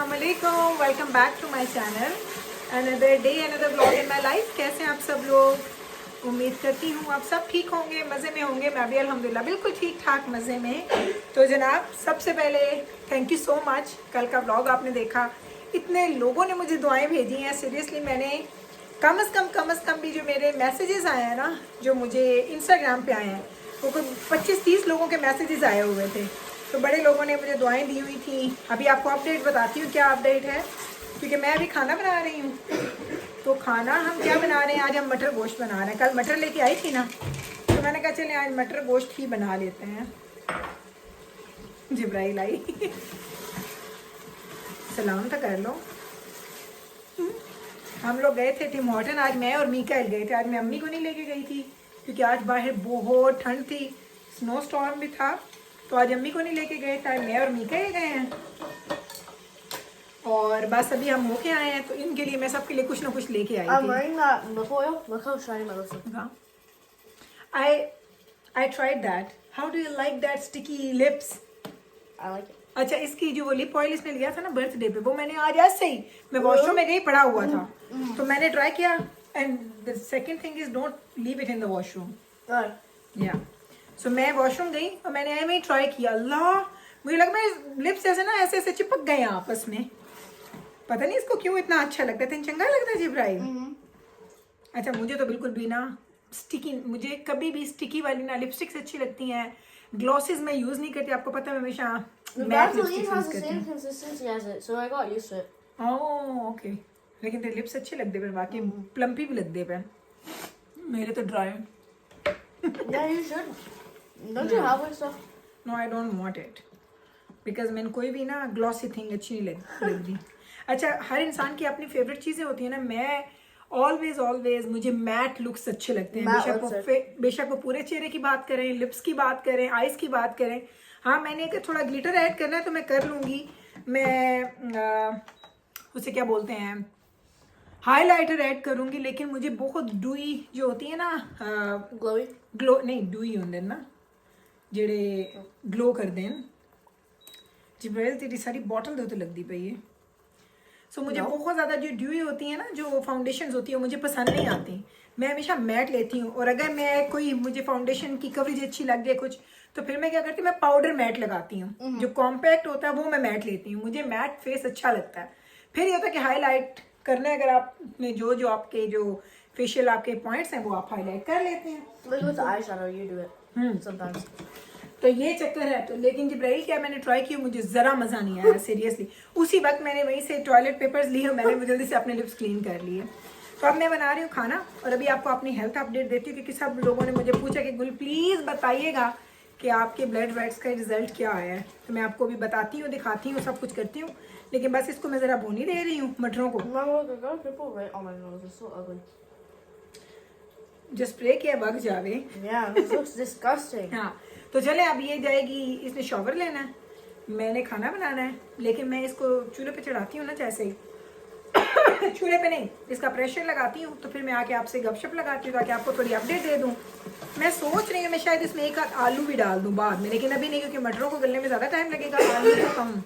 अस्सलामुअलैकुम, welcome back to my channel. Another day another vlog in my life. कैसे हैं आप सब लोग? उम्मीद करती हूँ आप सब ठीक होंगे, मज़े में होंगे। मैं भी अल्हम्दुलिल्लाह बिल्कुल ठीक ठाक मज़े में। तो जनाब, सबसे पहले थैंक यू सो मच। कल का व्लॉग आपने देखा, इतने लोगों ने मुझे दुआएं भेजी हैं। सीरियसली मैंने कम से कम भी जो मेरे मैसेजेस आए हैं ना, जो मुझे इंस्टाग्राम पे आए हैं, वो कोई 25-30 लोगों के मैसेजेस आए हुए थे। तो बड़े लोगों ने मुझे दुआएं दी हुई थी। अभी आपको अपडेट बताती हूँ क्या अपडेट है, क्योंकि मैं अभी खाना बना रही हूँ। तो खाना हम क्या बना रहे हैं, आज हम मटर गोश्त बना रहे हैं। कल मटर लेके आई थी ना, तो मैंने कहा चले आज मटर गोश्त ही बना लेते हैं। जिब्राइल आई सलाम तो कर लो। हम लोग गए थे टिम हॉर्टन, आज मैं और मीकाइल गए थे। आज मैं अम्मी को नहीं लेके गई थी क्योंकि आज बाहर बहुत ठंड थी, स्नो स्टॉर्म भी था। तो आज अम्मी को नहीं लेके गए थे, आज मैं और मीकाइल गए हैं। और बस अभी हम होके आए हैं, तो इनके लिए मैं सबके लिए कुछ ना कुछ लेके आई I'm थी। wearing that before. Look how shiny my lips are. I tried that. How do you like that sticky lips? I like it. अच्छा, इसकी जो वो लिप ऑयल इसने लिया था ना बर्थडे पे, वो मैंने आज ऐसे ही मैं वॉशरूम में गई, पड़ा हुआ था, तो मैंने ट्राई किया। And the second thing is don't leave it in the washroom. Good. या सो मैं वॉशरूम गई और मैंने ऐसे ही ट्राई किया। अल्लाह, मुझे लगा मेरे लिप्स ऐसे ना ऐसे ऐसे चिपक गए हैं आपस में। पता नहीं इसको क्यों इतना अच्छा लगता है। तेन चंगा लगता है जिब्राइल? अच्छा, मुझे तो बिल्कुल भी ना स्टिकी, मुझे कभी भी स्टिकी वाली ना लिपस्टिक्स अच्छी लगती हैं। ग्लॉसेस मैं यूज़ नहीं करती, आपको पता है मैं हमेशा The matte Vaseline lipsticks has use the करती same हूँ। consistency as it, so I got used to it. Oh okay, लेकिन तेरे लिप्स अच्छे लगते हैं, बाकी प्लम्पी भी लगते हैं। मेरे तो dry. Yeah, you should. Don't you have like stuff? No I don't want it, because मैंने कोई भी ना ग्लॉसी थिंग अच्छी नहीं लगती। अच्छा, हर इंसान की अपनी फेवरेट चीज़ें होती हैं ना। मैं ऑलवेज मुझे मैट लुक्स अच्छे लगते हैं। Matte बेशक वो पूरे चेहरे की बात करें, लिप्स की बात करें, आइज़ की बात करें। हाँ, मैंने अगर थोड़ा ग्लिटर ऐड करना है तो मैं कर लूँगी। मैं उसे क्या बोलते हैं, हाइलाइटर ऐड करूँगी। लेकिन मुझे बहुत डुई जो होती है ना, Glowy. ग्लो नहीं, डुई होंगे ना जेड़े ग्लो करते हैं। जिब्राइल तेरी सारी बॉटल दो तो लगती पई है। सो मुझे बहुत ज़्यादा जो ड्यूई होती है ना, जो फाउंडेशन होती है, वो मुझे पसंद नहीं आती। मैं हमेशा मैट लेती हूँ। और अगर मैं कोई मुझे फाउंडेशन की कवरेज अच्छी लग जाए कुछ, तो फिर मैं क्या करती हूँ, मैं पाउडर मैट लगाती हूँ। जो कॉम्पैक्ट होता है वो मैं मैट लेती हूँ। मुझे मैट फेस अच्छा लगता है। फिर ये होता है कि हाईलाइट करना है, अगर आपने जो आपके जो फेशियल आपके पॉइंट्स हैं वो आप हाईलाइट कर लेते हैं। Like with the eyeshadow, you do it sometimes. तो ये चक्कर है। तो लेकिन जिब्राइल क्या, मैंने ट्राई किया, मुझे ज़रा मज़ा नहीं आया सीरियसली। उसी वक्त मैंने वहीं से टॉयलेट पेपर्स लिए और मैंने जल्दी से अपने लिप्स क्लीन कर लिए। तो अब मैं बना रही हूँ खाना और अभी आपको अपनी हेल्थ अपडेट देती हूँ, क्योंकि सब लोगों ने मुझे पूछा कि गुल प्लीज़ बताइएगा कि आपके ब्लड वेट्स का रिजल्ट क्या आया है। तो मैं आपको भी बताती हूँ, दिखाती हूँ, सब कुछ करती हूँ। लेकिन बस इसको मैं ज़रा भूनी दे रही हूँ मटरों को। Mama, look, I got a pimple right on my nose. It's so ugly. जो स्प्रे किया बग जावे। Yeah, this looks disgusting. हाँ, तो चले अब ये जाएगी, इसने शॉवर लेना है, मैंने खाना बनाना है। लेकिन मैं इसको चूल्हे पे चढ़ाती हूँ ना, जैसे ही चूल्हे पे नहीं, इसका प्रेशर लगाती हूँ, तो फिर मैं आके आपसे गपशप लगाती हूँ ताकि आपको थोड़ी अपडेट दे दूँ। मैं सोच रही हूँ मैं शायद इसमें एक आध आलू भी डाल दूँ बाद में, लेकिन अभी नहीं, क्योंकि मटरों को गलने में ज़्यादा टाइम लगेगा, आलू को कम।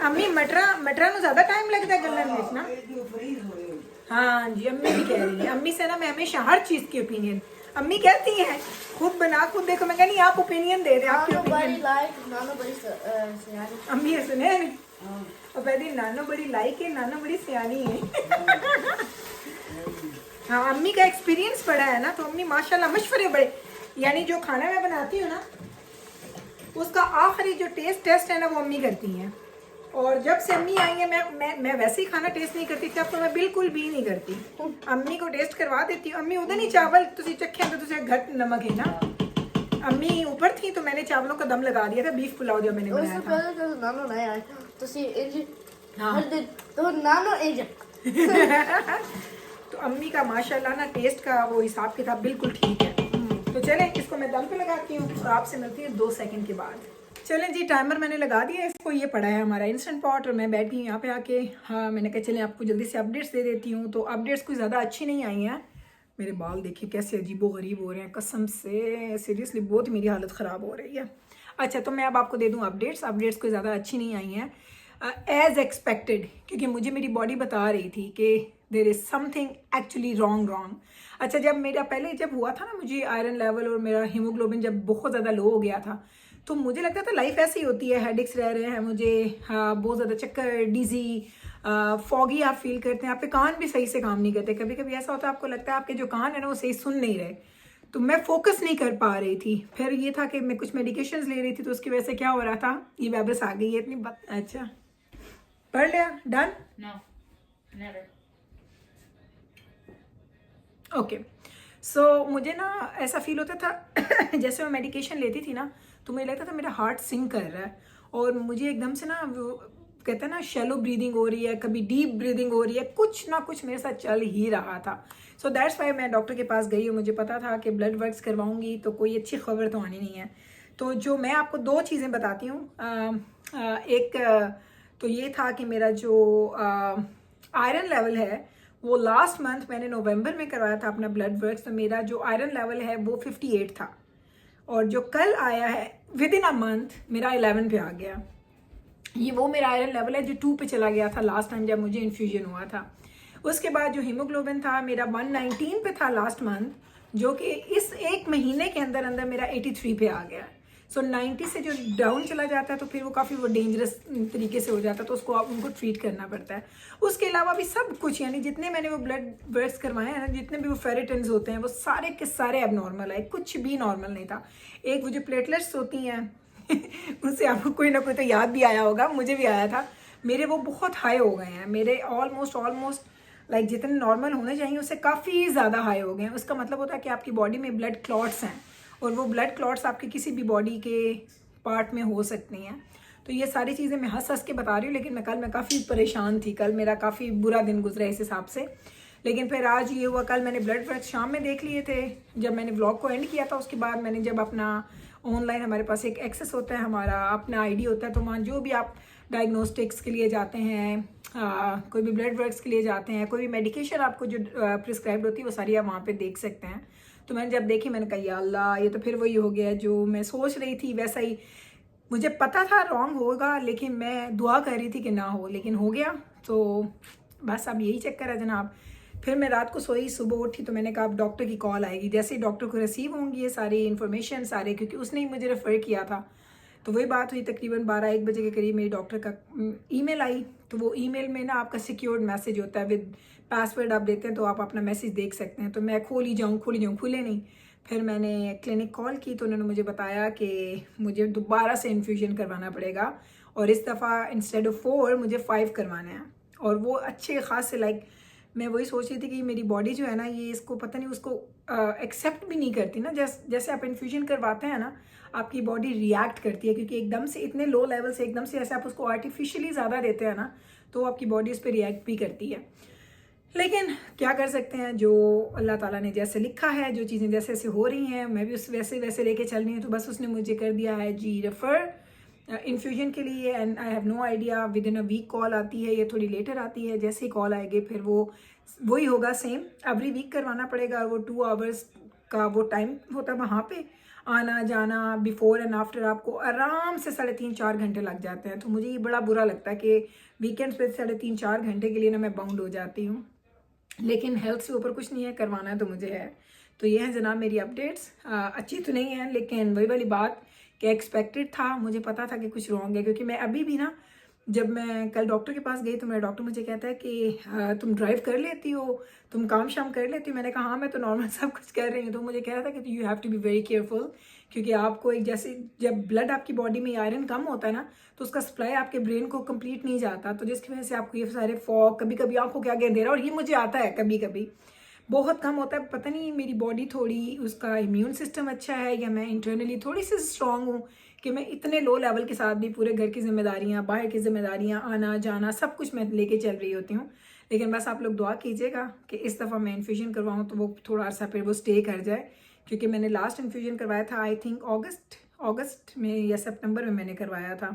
अम्मी मटरा में ज़्यादा टाइम लगता है गलने में ना। हाँ जी, अम्मी भी कह रही है। अम्मी से ना मैं हमेशा हर चीज़ की ओपिनियन, अम्मी कहती हैं खुद बना खुद देखो। मैं कहनी आप ओपिनियन दे दें, आपकी Nobody opinion. like, nobody say. अम्मी ये सुने और कहती नानो बड़ी लाइक है, नानो बड़ी सियानी है। हाँ, अम्मी का एक्सपीरियंस बड़ा है ना, तो अम्मी माशाल्लाह मशवरे बड़े। यानी जो खाना मैं बनाती हूँ ना, उसका आखिरी जो टेस्ट है ना, वो अम्मी करती हैं। और जब से अम्मी आई है, मैं वैसे ही खाना टेस्ट नहीं करती थी, अब तो मैं बिल्कुल भी नहीं करती। अम्मी को टेस्ट करवा देती हूँ। अम्मी उधर नहीं चावल तुसी चखे तो तुझे घट नमक है ना। अम्मी ऊपर थी तो मैंने चावलों का दम लगा दिया था, बीफ पुलाव जब मैंने बनाया उससे था। पहले तो नानो नहीं आया तो सी इंजन हाँ। हर दिन तो नानो इंजन। तो अम्मी का माशाल्लाह ना टेस्ट का वो हिसाब किताब बिल्कुल ठीक है। तो चलें, इसको मैं दम पे लगाती हूँ और आपसे मिलती हूँ 2 सेकंड के बाद। चलें जी, टाइमर मैंने लगा दिया इसको। ये पड़ा है हमारा इंस्टेंट पॉट और मैं बैठ गई यहाँ पे आके। हाँ, मैंने कहा चलें आपको जल्दी से अपडेट्स दे देती हूँ। तो अपडेट्स कोई ज़्यादा अच्छी नहीं आई हैं। मेरे बाल देखिए कैसे अजीबो गरीब हो रहे हैं, कसम से सीरियसली बहुत मेरी हालत ख़राब हो रही है। अच्छा, तो मैं अब आपको दे दूँ अपडेट्स कोई ज़्यादा अच्छी नहीं आई हैं। एज एक्सपेक्टेड, क्योंकि मुझे मेरी बॉडी बता रही थी कि there is something actually wrong. अच्छा, जब मेरा पहले जब हुआ था ना, मुझे आयरन लेवल और मेरा हीमोग्लोबिन जब बहुत ज़्यादा लो हो गया था, तो मुझे लगता था लाइफ ऐसी होती है, हेडेक्स रह रहे हैं मुझे, बहुत ज़्यादा चक्कर, डिजी, फॉगी आप फील करते हैं, आपके कान भी सही से काम नहीं करते। कभी कभी ऐसा होता है आपको लगता है आपके जो कान है ना वो सही सुन नहीं रहे, तो मैं फोकस नहीं कर पा रही थी। फिर ये था कि मैं कुछ मेडिकेशंस ले रही थी, तो उसकी वजह से क्या हो रहा था, ये वापस आ गई है इतनी बात। अच्छा, पढ़ लिया, डन? No, never. ओके, सो मुझे ना ऐसा फील होता था जैसे मैं मेडिकेशन लेती थी ना, तो मुझे लगता था मेरा हार्ट सिंक कर रहा है, और मुझे एकदम से ना वो कहते हैं ना शैलो ब्रीदिंग हो रही है, कभी डीप ब्रीदिंग हो रही है, कुछ ना कुछ मेरे साथ चल ही रहा था। सो दैट्स वाई मैं डॉक्टर के पास गई और मुझे पता था कि ब्लड वर्क्स करवाऊंगी तो कोई अच्छी खबर तो आनी नहीं है। तो जो मैं आपको दो चीज़ें बताती हूँ, एक तो ये था कि मेरा जो आयरन लेवल है वो लास्ट मंथ मैंने नवंबर में करवाया था अपना ब्लड वर्क्स, तो मेरा जो आयरन लेवल है वो 58 था, और जो कल आया है विद इन अ मंथ मेरा 11 पे आ गया। ये वो मेरा आयरन लेवल है जो 2 पे चला गया था लास्ट टाइम जब मुझे इन्फ्यूजन हुआ था। उसके बाद जो हीमोग्लोबिन था मेरा 119 पे था लास्ट मंथ, जो कि इस एक महीने के अंदर अंदर मेरा 83 पे आ गया। सो 90 से जो डाउन चला जाता है तो फिर वो काफ़ी वो डेंजरस तरीके से हो जाता है, तो उसको आप उनको ट्रीट करना पड़ता है। उसके अलावा भी सब कुछ, यानी जितने मैंने वो ब्लड वर्क्स करवाए हैं ना, जितने भी वो फेरेटिन्स होते हैं वो सारे के सारे अब नॉर्मल है, कुछ भी नॉर्मल नहीं था। एक वो जो प्लेटलेट्स होती हैं उनसे आपको कोई ना कोई तो याद भी आया होगा, मुझे भी आया था, मेरे वो बहुत हाई हो गए हैं, मेरे ऑलमोस्ट लाइक जितने नॉर्मल होने चाहिए उससे काफ़ी ज़्यादा हाई हो गए हैं। उसका मतलब होता है कि आपकी बॉडी में ब्लड क्लॉट्स हैं, और वो ब्लड क्लॉट्स आपके किसी भी बॉडी के पार्ट में हो सकती हैं। तो ये सारी चीज़ें मैं हंस के बता रही हूँ, लेकिन मैं काफ़ी परेशान थी, कल मेरा काफ़ी बुरा दिन गुजरा इस हिसाब से। लेकिन फिर आज ये हुआ, कल मैंने ब्लड वर्क शाम में देख लिए थे जब मैंने व्लॉग को एंड किया था। उसके बाद मैंने जब अपना ऑनलाइन हमारे पास एक एक्सेस होता है, हमारा अपना आईडी होता है, तो वहाँ जो भी आप डायग्नोस्टिक्स के लिए जाते हैं, कोई भी ब्लड वर्क्स के लिए जाते हैं, कोई भी मेडिकेशन आपको जो प्रिस्क्राइब्ड होती है वो सारी आप वहाँ पे देख सकते हैं। तो मैंने जब देखी मैंने कहा या अल्लाह, ये तो फिर वही हो गया जो मैं सोच रही थी, वैसा ही मुझे पता था रॉन्ग होगा, लेकिन मैं दुआ कर रही थी कि ना हो, लेकिन हो गया। तो बस अब यही चक्कर है जनाब। फिर मैं रात को सोई, सुबह उठी तो मैंने कहा अब डॉक्टर की कॉल आएगी, जैसे ही डॉक्टर को रिसीव होंगी ये सारी इन्फॉर्मेशन सारे, क्योंकि उसने ही मुझे रेफ़र किया था। तो वही बात हुई, तकरीबन 12-1 बजे के करीब मेरी डॉक्टर का ईमेल आई। तो वो ईमेल में ना आपका सिक्योर्ड मैसेज होता है, विद पासवर्ड आप देते हैं तो आप अपना मैसेज देख सकते हैं। तो मैं खोली जाऊँ खुले नहीं। फिर मैंने क्लिनिक कॉल की तो उन्होंने मुझे बताया कि मुझे दोबारा से इन्फ्यूजन करवाना पड़ेगा, और इस दफ़ा इंस्टेड ऑफ 4 मुझे 5 करवाने हैं। और वो अच्छे खास से लाइक मैं वही सोच रही थी कि मेरी बॉडी जो है ना, ये इसको पता नहीं उसको एक्सेप्ट भी नहीं करती ना। जैसे आप इन्फ्यूजन करवाते हैं ना, आपकी बॉडी रिएक्ट करती है, क्योंकि एकदम से इतने लो लेवल से एकदम से ऐसे आप उसको आर्टिफिशियली ज़्यादा देते हैं ना, तो आपकी बॉडी उस पर रिएक्ट भी करती है। लेकिन क्या कर सकते हैं, जो अल्लाह ताला ने जैसे लिखा है, जो चीज़ें जैसे जैसे हो रही हैं मैं भी उस वैसे लेके चल रही हूँ। तो बस उसने मुझे कर दिया है जी रेफ़र इन्फ्यूजन के लिए, and I have no idea within a week call आती है, ये थोड़ी लेटर आती है। जैसे ही कॉल आएगी फिर वही होगा सेम, एवरी वीक करवाना पड़ेगा। और वो 2 आवर्स का वो टाइम होता है, वहाँ पे आना जाना बिफोर एंड आफ्टर आपको आराम से 3.5-4 घंटे लग जाते हैं। तो मुझे ये बड़ा बुरा लगता है कि वीकेंड्स पे 3.5-4 घंटे के लिए ना मैं बाउंड हो जाती हूँ, लेकिन हेल्थ से ऊपर कुछ नहीं है, करवाना है तो मुझे है। तो ये है जनाब मेरी अपडेट्स। अच्छी तो नहीं है, लेकिन वही वाली बात कि एक्सपेक्टेड था, मुझे पता था कि कुछ रॉन्ग है। क्योंकि मैं अभी भी ना, जब मैं कल डॉक्टर के पास गई तो मेरा डॉक्टर मुझे कहता है कि तुम ड्राइव कर लेती हो, तुम काम शाम कर लेती हो। मैंने कहा हाँ मैं तो नॉर्मल सब कुछ कर रही हूँ। तो मुझे कह रहा था कि you have to be very careful, क्योंकि आपको एक जैसे जब ब्लड आपकी बॉडी में आयरन कम होता है ना, तो उसका सप्लाई आपके ब्रेन को कंप्लीट नहीं जाता, तो जिसकी वजह से आपको ये सारे फॉग, कभी कभी आंखों के आगे अंधेरा, और ये मुझे आता है कभी कभी बहुत कम होता है। पता नहीं मेरी बॉडी थोड़ी, उसका इम्यून सिस्टम अच्छा है या मैं इंटरनली थोड़ी सी स्ट्रांग हूँ कि मैं इतने लो लेवल के साथ भी पूरे घर की जिम्मेदारियाँ, बाहर की जिम्मेदारियाँ, आना जाना सब कुछ मैं लेके चल रही होती हूँ। लेकिन बस आप लोग दुआ कीजिएगा कि इस दफ़ा मैं इन्फ्यूजन करवाऊँ तो वो थोड़ा सा फिर वो स्टे कर जाए, क्योंकि मैंने लास्ट इन्फ्यूजन करवाया था आई थिंक अगस्त में या सितंबर में मैंने करवाया था।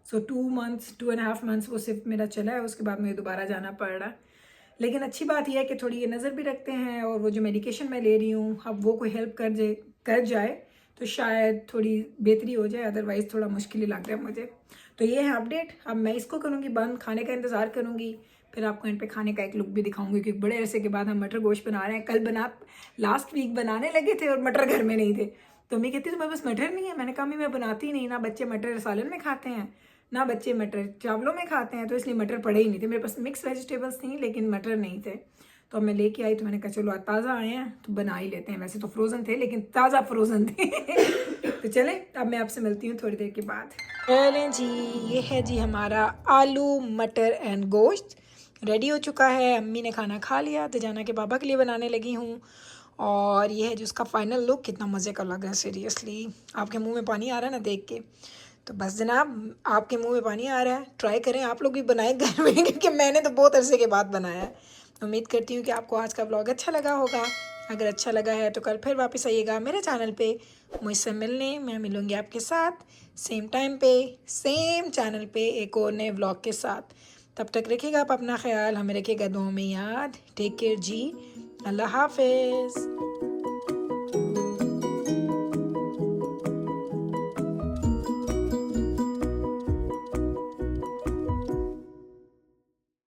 सो 2.5 मंथ्स वो सिर्फ मेरा चला है, उसके बाद मुझे दोबारा जाना पड़ रहा है। लेकिन अच्छी बात यह है कि थोड़ी ये नज़र भी रखते हैं, और वो जो मेडिकेशन मैं ले रही हूँ अब वो कोई हेल्प कर जाए तो शायद थोड़ी बेहतरी हो जाए, अदरवाइज़ थोड़ा मुश्किल ही लग रहा है मुझे। तो ये है अपडेट। अब मैं इसको करूँगी बंद, खाने का इंतज़ार करूँगी, फिर आपको इन पे खाने का एक लुक भी दिखाऊंगी, क्योंकि बड़े अरसे के बाद हम मटर गोश्त बना रहे हैं। कल लास्ट वीक बनाने लगे थे और मटर घर में नहीं थे, तो मैं कहती तुम्हारे पास मटर नहीं है। मैंने कहा मैं बनाती नहीं, ना बच्चे मटर सालन में खाते हैं, ना बच्चे मटर चावलों में खाते हैं, तो इसलिए मटर पड़े ही नहीं थे मेरे पास। मिक्स वेजिटेबल्स थी लेकिन मटर नहीं थे, तो अब मैं लेके आई, तो मैंने कहा चलो आज ताज़ा आए हैं तो बना ही लेते हैं। वैसे तो फ्रोज़न थे लेकिन ताज़ा फ्रोज़न थे तो चलें, अब मैं आपसे मिलती हूँ थोड़ी देर के बाद। चलें जी, ये है जी हमारा आलू मटर एंड गोश्त रेडी हो चुका है। अम्मी ने खाना खा लिया तो जाना के बाबा के लिए बनाने लगी हूँ। और ये है जो उसका फाइनल लुक, कितना मज़े का लगा है सीरियसली। आपके मुंह में पानी आ रहा है ना देख के, तो बस जनाब आपके मुंह में पानी आ रहा है। ट्राई करें आप लोग भी, बनाएं घर में क्योंकि मैंने तो बहुत अरसे के बाद बनाया है। उम्मीद करती हूँ कि आपको आज का व्लॉग अच्छा लगा होगा। अगर अच्छा लगा है तो कल फिर वापस आइएगा मेरे चैनल पे मुझसे मिलने। मैं मिलूँगी आपके साथ सेम टाइम पे सेम चैनल पे एक और नए व्लॉग के साथ। तब तक रखिएगा आप अपना ख्याल, हमें रखिएगा दुआओं में याद। टेक केयर जी, अल्लाह हाफिज़।